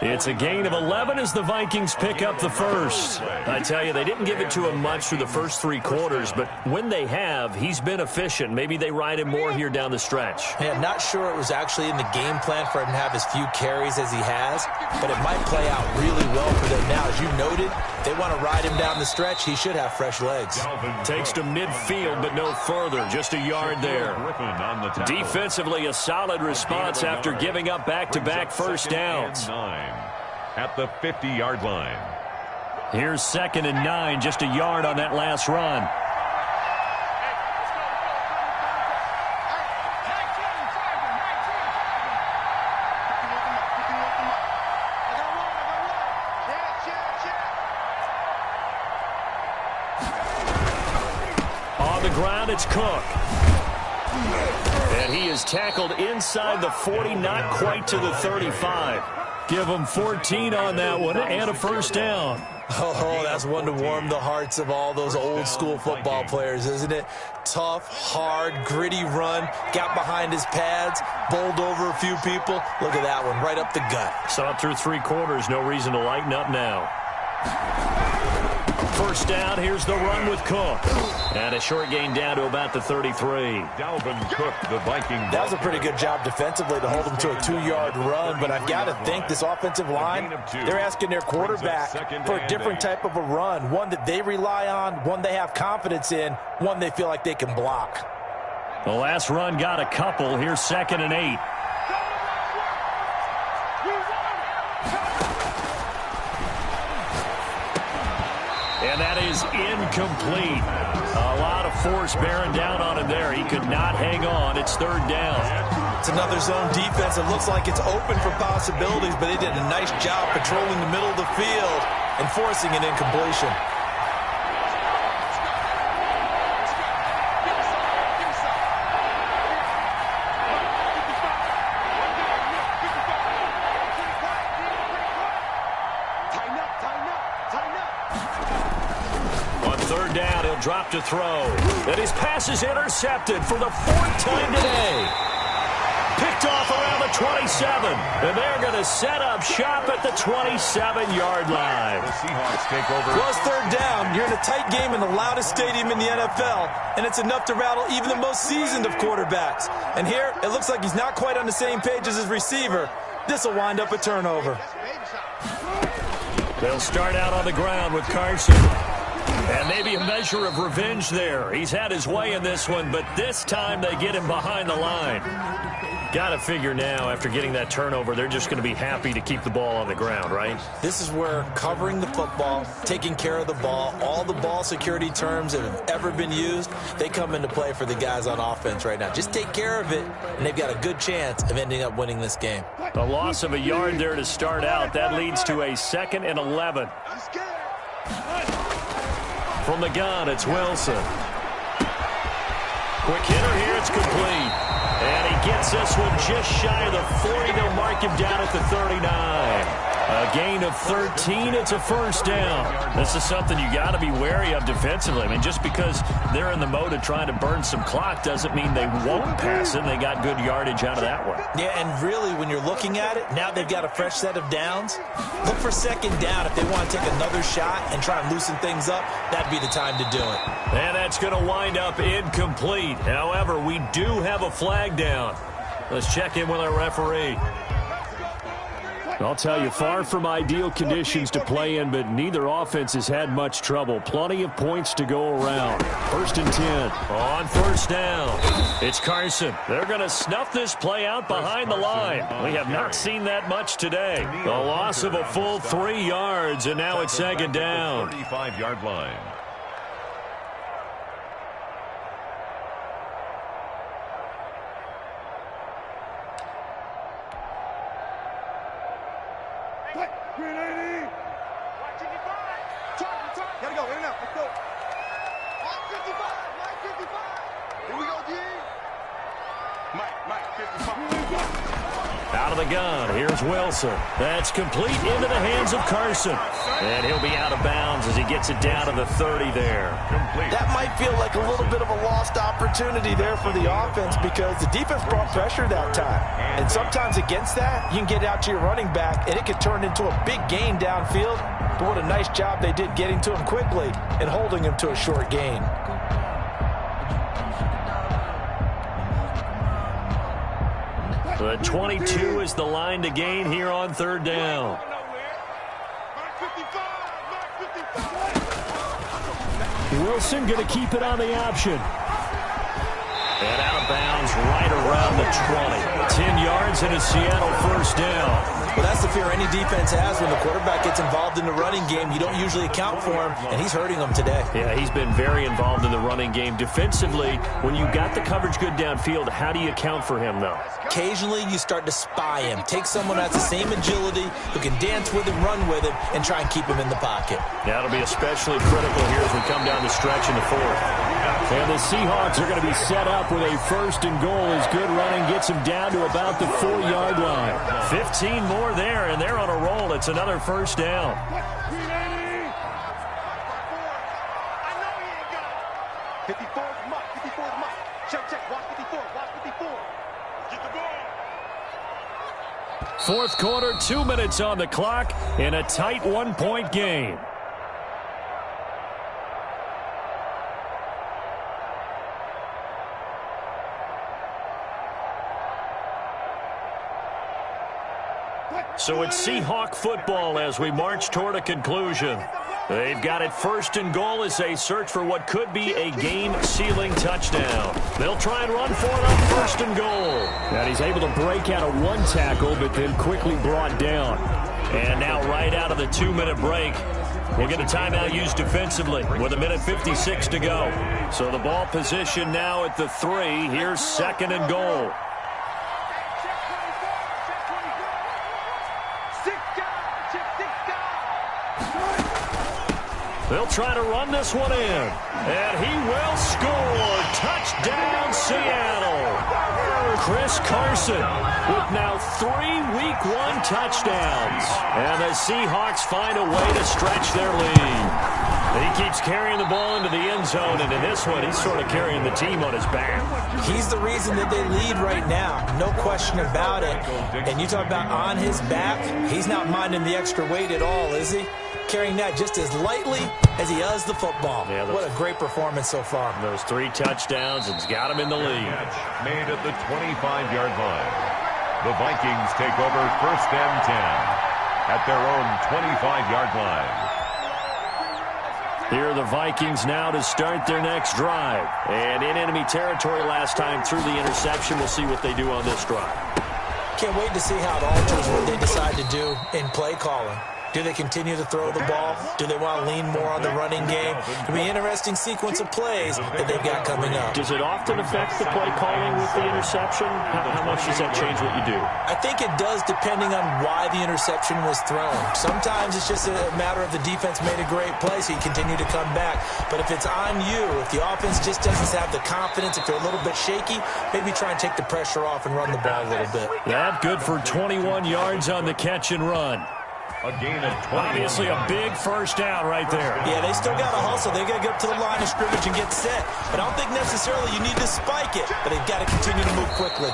It's a gain of 11 as the Vikings pick up the first. I tell you, they didn't give it to him much through the first three quarters, but when they have, he's been efficient. Maybe they ride him more here down the stretch. Yeah, not sure it was actually in the game plan for him to have as few carries as he has, but it might play out really well for them now. As you noted, they want to ride him down the stretch. He should have fresh legs. Takes to midfield, but no further. Just a yard there. Defensively, a solid response after giving up back-to-back first downs. At the 50-yard line. Here's 2nd and 9, just a yard on that last run. On the ground, it's Cook. And he is tackled inside the 40, not quite to the 35. Give him 14 on that one and a first down. Oh, that's one to warm the hearts of all those old-school football players, isn't it? Tough, hard, gritty run, got behind his pads, bowled over a few people. Look at that one, right up the gut. Saw it through three quarters, no reason to lighten up now. First down, here's the run with Cook. And a short gain down to about the 33. Dalvin Cook, the Viking. That was a pretty good job defensively to hold him to a 2-yard run, but I've got to think this offensive line, they're asking their quarterback for a different type of a run, one that they rely on, one they have confidence in, one they feel like they can block. The last run got a couple. Here's 2nd and 8. And that is incomplete. A lot of force bearing down on him there. He could not hang on. It's 3rd down. It's another zone defense. It looks like it's open for possibilities, but they did a nice job patrolling the middle of the field and forcing an incompletion. Drop to throw. And his pass is intercepted for the 4th time today. Picked off around the 27. And they're going to set up shop at the 27-yard line. The Seahawks take over. Well, it's 3rd down. You're in a tight game in the loudest stadium in the NFL, and it's enough to rattle even the most seasoned of quarterbacks. And here, it looks like he's not quite on the same page as his receiver. This will wind up a turnover. They'll start out on the ground with Carson. And maybe a measure of revenge there. He's had his way in this one, but this time they get him behind the line. Got to figure now, after getting that turnover, they're just going to be happy to keep the ball on the ground, right? This is where covering the football, taking care of the ball, all the ball security terms that have ever been used, they come into play for the guys on offense right now. Just take care of it, and they've got a good chance of ending up winning this game. A loss of a yard there to start out. That leads to a 2nd and 11. From the gun, it's Wilson. Quick hitter here, it's complete. And he gets this one just shy of the 40. They'll mark him down at the 39. A gain of 13, it's a first down. This is something you got to be wary of defensively. I mean, just because they're in the mode of trying to burn some clock doesn't mean they won't pass it. They got good yardage out of that one. Yeah, and really, when you're looking at it, now they've got a fresh set of downs. Look for 2nd down. If they want to take another shot and try and loosen things up, that'd be the time to do it. And that's going to wind up incomplete. However, we do have a flag down. Let's check in with our referee. I'll tell you, far from ideal conditions to play in, but neither offense has had much trouble. Plenty of points to go around. 1st and 10. On 1st down, it's Carson. They're going to snuff this play out behind the line. We have not seen that much today. A loss of a full 3 yards, and now it's 2nd down. 35-yard line. Out of the gun, here's Wilson. That's complete into the hands of Carson. And he'll be out of bounds as he gets it down to the 30 there. That might feel like a little bit of a lost opportunity there for the offense because the defense brought pressure that time. And sometimes against that, you can get out to your running back, and it could turn into a big gain downfield. But what a nice job they did getting to him quickly and holding him to a short gain. The 22 is the line to gain here on third down. Wilson going to keep it on the option. And out of bounds right around the 20. 10 yards and a Seattle first down. Well, that's the fear any defense has when the quarterback gets involved in the running game. You don't usually account for him, and he's hurting them today. Yeah, he's been very involved in the running game. Defensively, when you got the coverage good downfield, how do you account for him, though? Occasionally, you start to spy him. Take someone that has the same agility, who can dance with him, run with him, and try and keep him in the pocket. That'll be especially critical here as we come down the stretch in the fourth. And the Seahawks are going to be set up with a first and goal as good running gets him down to about the 4-yard line. 15 more there, and they're on a roll. It's another first down. Fourth quarter, 2 minutes on the clock in a tight 1-point game. So it's Seahawk football as we march toward a conclusion. They've got it first and goal as they search for what could be a game-sealing touchdown. They'll try and run for it on first and goal. And he's able to break out of one tackle, but then quickly brought down. And now right out of the 2-minute break, we'll get a timeout used defensively with 1:56 to go. So the ball position now at the 3. Here's second and goal. They'll try to run this one in. And he will score. Touchdown, Seattle. Chris Carson with now 3 Week 1 touchdowns. And the Seahawks find a way to stretch their lead. He keeps carrying the ball into the end zone, and in this one, he's sort of carrying the team on his back. He's the reason that they lead right now. No question about it. And you talk about on his back, he's not minding the extra weight at all, is he? Carrying that just as lightly as he does the football. Yeah, what a great performance so far. Those 3 touchdowns, it's got him in the lead. Made at the 25-yard line. The Vikings take over first and 10 at their own 25-yard line. Here are the Vikings now to start their next drive. And in enemy territory last time through the interception. We'll see what they do on this drive. Can't wait to see how it alters what they decide to do in play calling. Do they continue to throw the ball? Do they want to lean more on the running game? It'll be an interesting sequence of plays that they've got coming up. Does it often affect the play calling with the interception? How much does that change what you do? I think it does depending on why the interception was thrown. Sometimes it's just a matter of the defense made a great play, so you continue to come back. But if it's on you, if the offense just doesn't have the confidence, if they're a little bit shaky, maybe try and take the pressure off and run the ball a little bit. That good for 21 yards on the catch and run. A gain of 20. Obviously a big first down right there. Yeah, they still got to hustle. They got to get up to the line of scrimmage and get set. But I don't think necessarily you need to spike it, but they've got to continue to move quickly.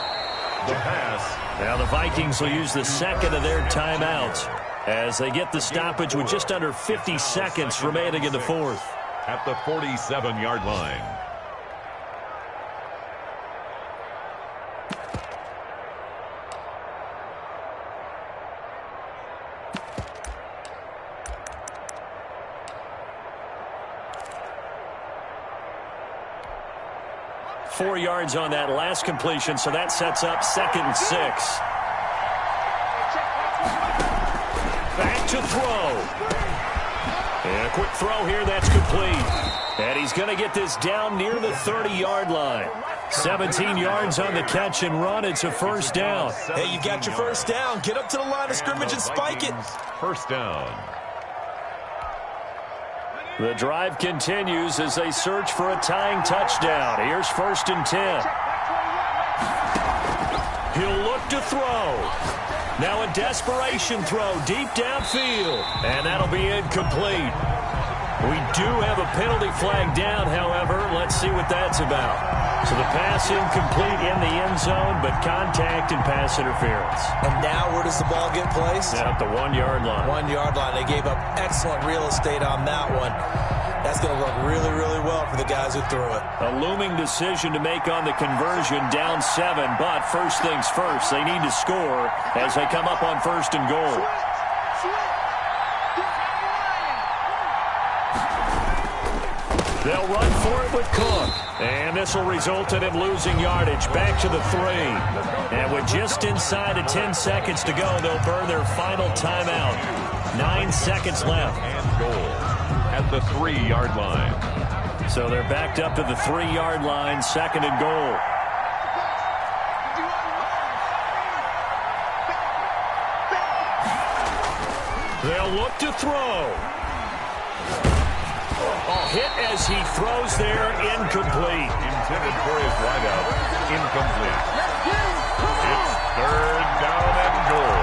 The pass. Now the Vikings will use the second of their timeouts as they get the stoppage with just under 50 seconds remaining in the fourth. At the 47-yard line. Four yards on that last completion, so that sets up 2nd and 6. Back to throw. And a quick throw here, that's complete. And he's going to get this down near the 30-yard line. 17 yards on the catch and run. It's a first down. Hey, you got your first down. Get up to the line of scrimmage and spike it. First down. The drive continues as they search for a tying touchdown. Here's 1st and 10. He'll look to throw. Now a desperation throw deep downfield, and that'll be incomplete. We do have a penalty flag down, however. Let's see what that's about. So the pass incomplete in the end zone, but contact and pass interference. And now where does the ball get placed? At the 1-yard line. 1-yard line. They gave up excellent real estate on that one. That's going to work really, really well for the guys who threw it. A looming decision to make on the conversion, down 7, but first things first, they need to score as they come up on 1st and goal. They'll run for it with Cook. And this will result in him losing yardage back to the 3. And with just inside of 10 seconds to go, they'll burn their final timeout. 9 seconds left. And goal at the 3-yard line. So they're backed up to the 3-yard line, 2nd and goal. They'll look to throw. Hit as he throws there, incomplete. Intended for his wideout, incomplete. It's 3rd down and goal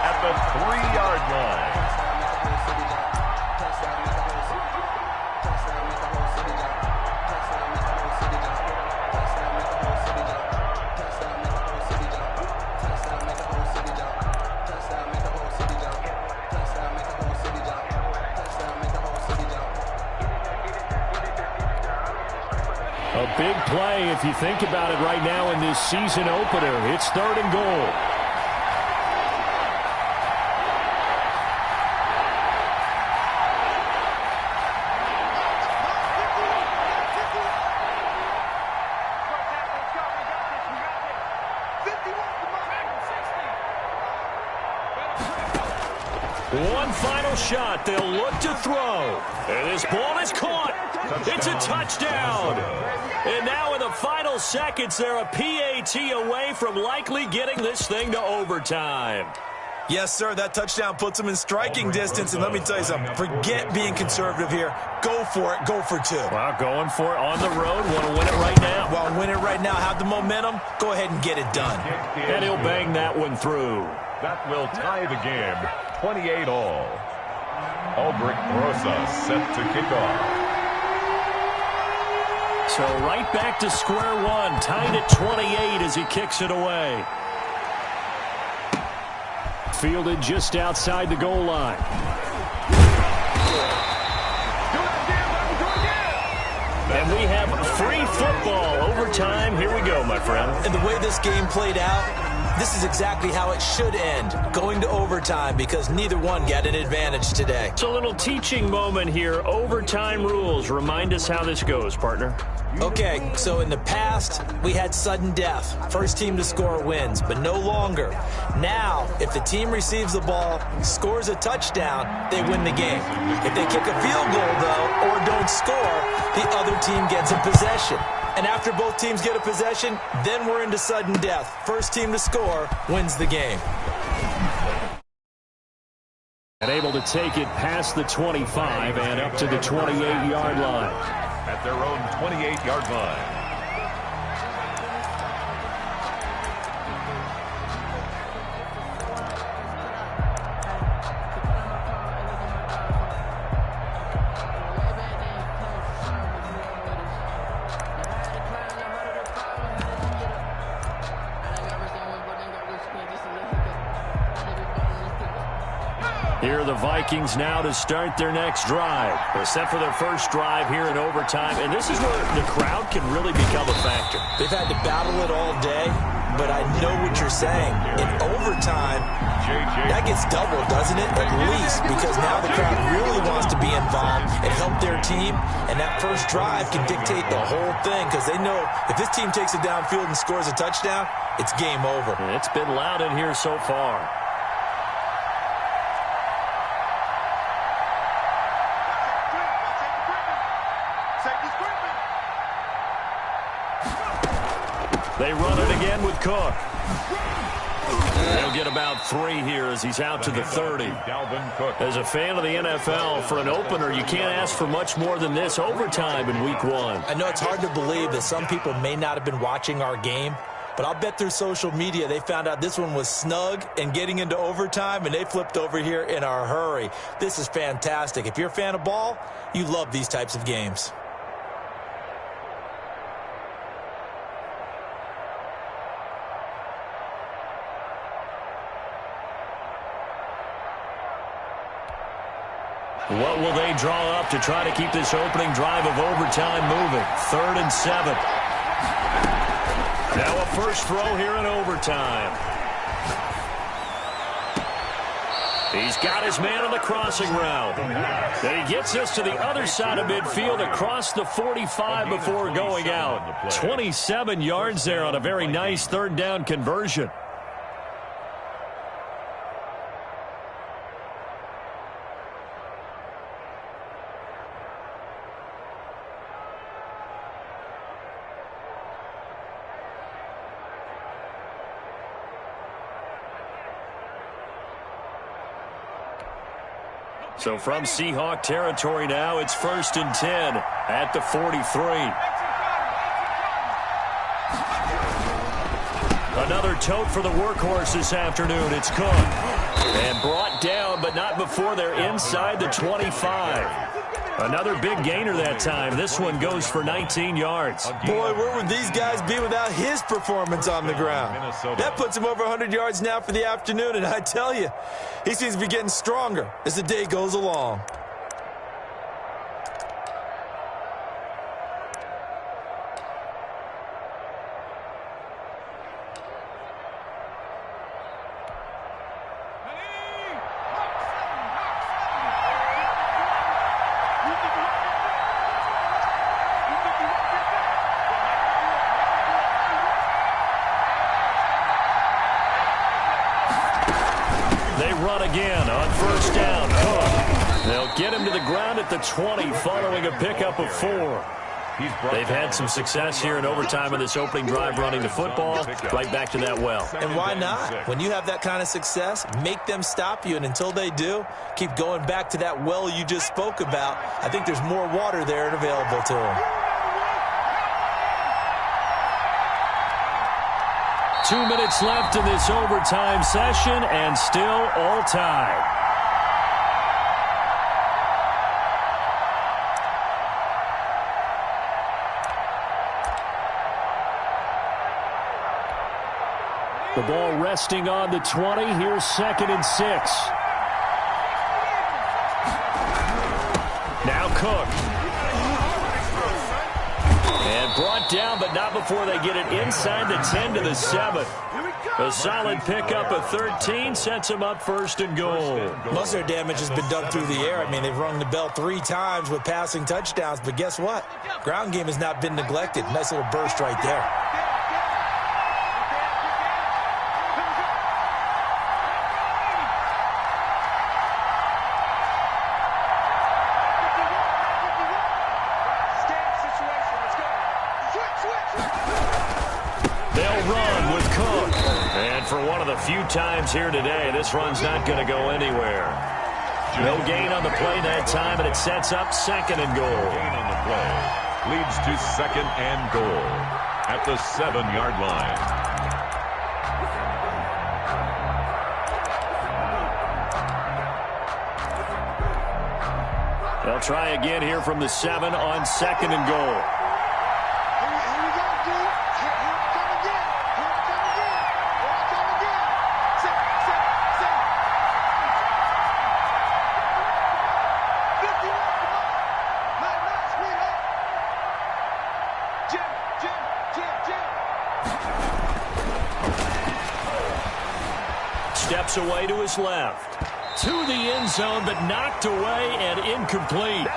at the 3-yard line. A big play if you think about it right now in this season opener. It's 3rd and goal. One final shot. They'll look to throw. And this ball is caught. It's a touchdown. And now in the final seconds, they're a PAT away from likely getting this thing to overtime. Yes, sir, that touchdown puts them in striking distance. And let me tell you something, forget being conservative here. Go for it. Go for 2. Well, going for it on the road. Want to win it right now. Well, win it right now. Have the momentum. Go ahead and get it done. And he'll bang that one through. That will tie the game, 28-all. Albrecht Rosa set to kick off. So right back to square one, tied at 28 as he kicks it away. Fielded just outside the goal line. And we have free football. Overtime. Here we go, my friend. And the way this game played out, this is exactly how it should end, going to overtime, because neither one got an advantage today. It's a little teaching moment here. Overtime rules. Remind us how this goes, partner. Okay, so in the past, we had sudden death. First team to score wins, but no longer. Now, if the team receives the ball, scores a touchdown, they win the game. If they kick a field goal, though, or don't score, the other team gets a possession. And after both teams get a possession, then we're into sudden death. First team to score wins the game. And able to take it past the 25 and up to the 28-yard line. At their own 28-yard line. Here are the Vikings now to start their next drive. They're set for their first drive here in overtime, and this is where the crowd can really become a factor. They've had to battle it all day, but I know what you're saying. In overtime, that gets doubled, doesn't it? At least, because now the crowd really wants to be involved and help their team, and that first drive can dictate the whole thing, because they know if this team takes it downfield and scores a touchdown, it's game over. It's been loud in here so far. They run it again with Cook. He'll get about 3 here as he's out to the 30. As a fan of the NFL, for an opener, you can't ask for much more than this overtime in week 1. I know it's hard to believe that some people may not have been watching our game, But I'll bet through social media they found out this one was snug and getting into overtime, and they flipped over here in a hurry. This is fantastic. If you're a fan of ball, you love these types of games. What will they draw up to try to keep this opening drive of overtime moving? 3rd and 7. Now a first throw here in overtime. He's got his man on the crossing route. Then he gets us to the other side of midfield across the 45 before going out. 27 yards there on a very nice 3rd down conversion. So from Seahawk territory now, it's 1st and 10 at the 43. Another tote for the workhorse this afternoon. It's Cook. And brought down, but not before they're inside the 25. Another big gainer that time. This one goes for 19 yards. Boy, where would these guys be without his performance on the ground? That puts him over 100 yards now for the afternoon, and I tell you, he seems to be getting stronger as the day goes along. Again on 1st down. Cook. They'll get him to the ground at the 20 following a pickup of 4. They've had some success here in overtime in this opening drive running the football. Right back to that well. And why not? When you have that kind of success, make them stop you. And until they do, keep going back to that well you just spoke about. I think there's more water there and available to them. 2 minutes left in this overtime session, and still all tied. The ball resting on the 20. Here's 2nd and 6. Now Cook. And brought down, but not before they get it inside the 10 to the 7. A solid pickup of 13 sets them up 1st and goal. Most of their damage has been done through the air. I mean, they've rung the bell 3 times with passing touchdowns, but guess what? Ground game has not been neglected. Nice little burst right there. Few times here today, this run's not going to go anywhere. No gain on the play that time, and it sets up 2nd and goal. Gain on the play leads to 2nd and goal at the 7-yard line. They'll try again here from the 7 on 2nd and goal. Steps away to his left. To the end zone, but knocked away and incomplete.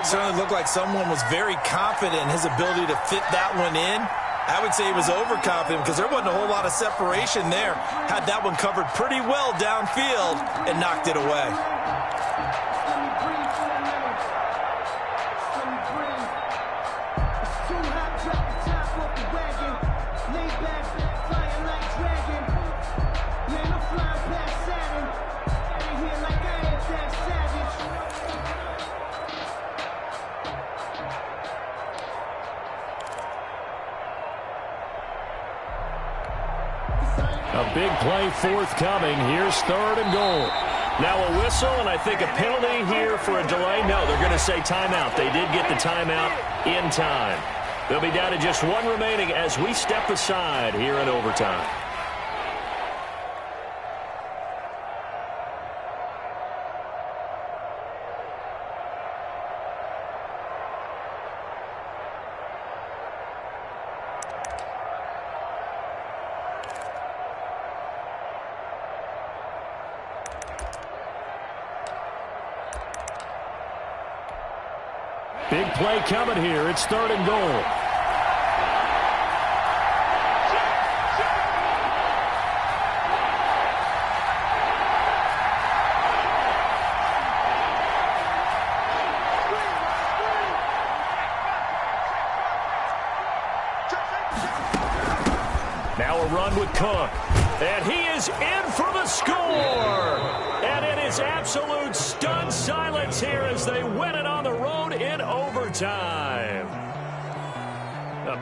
Certainly looked like someone was very confident in his ability to fit that one in. I would say he was overconfident because there wasn't a whole lot of separation there. Had that one covered pretty well downfield and knocked it away. A big play forthcoming. Here's 3rd and goal. Now a whistle, and I think a penalty here for a delay. No, they're going to say timeout. They did get the timeout in time. They'll be down to just 1 remaining as we step aside here in overtime. Big play coming here. It's 3rd and goal. Now a run with Cook. And he is in for the score. And it is absolute stunned silence here as they win it on the road in overtime.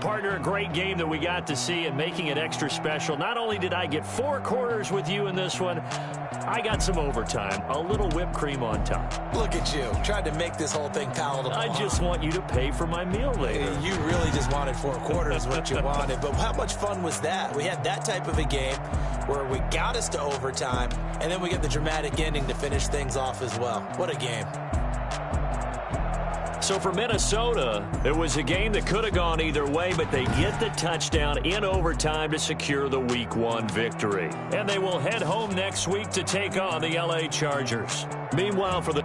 Partner, a great game that we got to see and making it extra special. Not only did I get 4 quarters with you in this one, I got some overtime. A little whipped cream on top. Look at you. Tried to make this whole thing palatable. I just want you to pay for my meal later. You really just wanted 4 quarters what you wanted. But how much fun was that? We had that type of a game where we got us to overtime, and then we get the dramatic ending to finish things off as well. What a game. So for Minnesota, it was a game that could have gone either way, but they get the touchdown in overtime to secure the Week 1 victory. And they will head home next week to take on the LA Chargers. Meanwhile, for the